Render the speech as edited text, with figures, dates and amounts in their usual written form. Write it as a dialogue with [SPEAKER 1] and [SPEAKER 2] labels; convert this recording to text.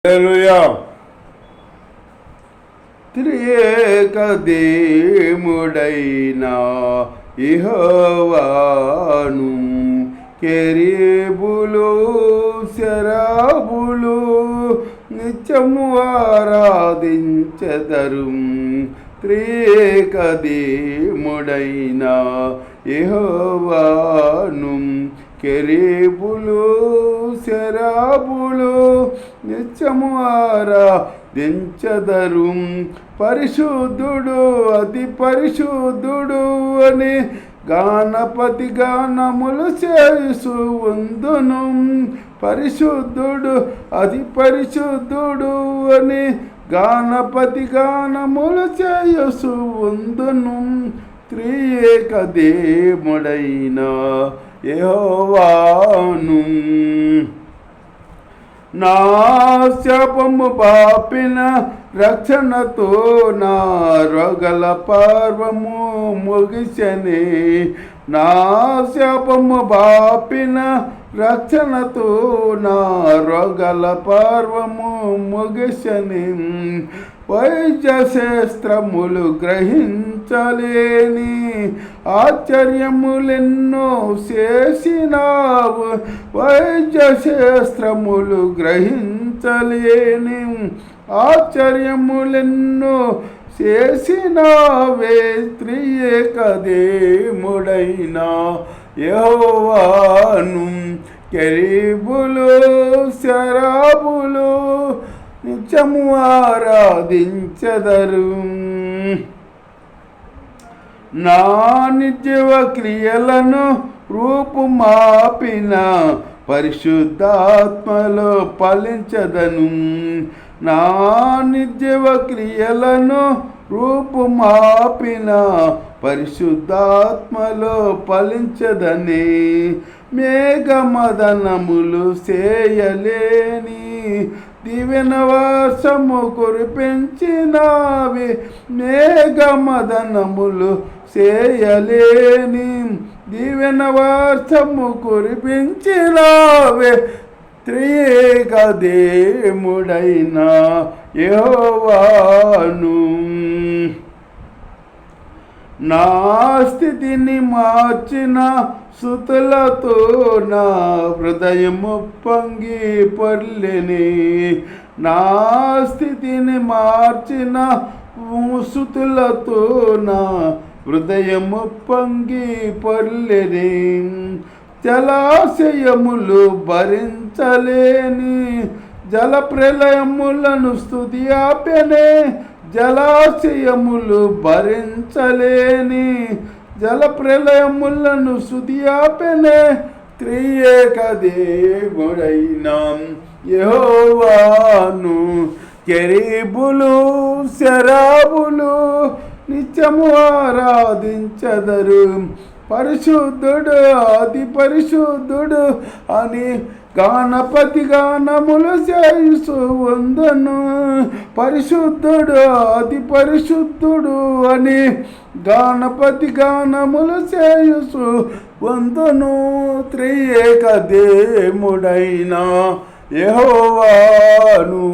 [SPEAKER 1] హల్లెలూయా. త్రియేక దేవుడైన యెహోవాను కెరూబులు సెరాబులు నిత్యము ఆరాధించెదరు. త్రియేక దేవుడైన యెహోవాను కెరూబులు సెరాబులు నిత్యము ఆరాధించెదరు. పరిశుద్ధుడు అతి పరిశుద్ధుడు అని గణపతి గానములు చేసు ఉందును. పరిశుద్ధుడు అతి పరిశుద్ధుడు అని గణపతి గానములు చేసు ఉందును. త్రియేక దేవుడైన యెహోవాను నా శాపము బాపిన రక్షణతో నా రోగల పర్వము ముగిసెనే. నా శాపము బాపిన రక్షణతో నా రోగల పర్వము ముగిసెనే. వైద్య శాస్త్రములు గ్రహించలేని ఆశ్చర్యములెన్నో చేసినావు. వైద్య శాస్త్రములు గ్రహించలేని ఆశ్చర్యములెన్నో చేసినావే. త్రియేక దేవుడైన యెహోవాను కెరూబులు సెరాబులు నిత్యము ఆరాధించెదరు. నా నిర్జీవ క్రియలను రూపుమాపిన పరిశుద్ధాత్మలో ఫలించదను. నా నిర్జీవ క్రియలను రూపుమాపిన పరిశుద్ధాత్మలో ఫలించదని. మేఘమదనములు చేయలేని దీవెన వర్షము కురిపించినావి. మేఘమదనములు చేయలేని దీవెన వర్షము కురిపించినావే. త్రియేక దేవుడైన యెహోవాను నా స్థితిని మార్చిన స్తుతులతో నా హృదయము పొంగి పొర్లిని. నా స్థితిని మార్చిన స్తుతులతో నా హృదయము పొంగి పొర్లిని. జలాశయములు భరించలేని జల ప్రళయములను స్తుతి ఆపెనే. జలాశయములు భరించలేని జల ప్రళయములను స్తుతి ఆపెనే. త్రియేక దేవుడైన యెహోవాను కెరూబులు సెరాబులు నిత్యము ఆరాధించెదరు. పరిశుద్ధుడు అతి పరిశుద్ధుడు అని గణపతి గానములు చేసు వందను. పరిశుద్ధుడు అతి పరిశుద్ధుడు అని గణపతి గానములు చేసు వందను. త్రియేక దేవుడైన యెహోవాను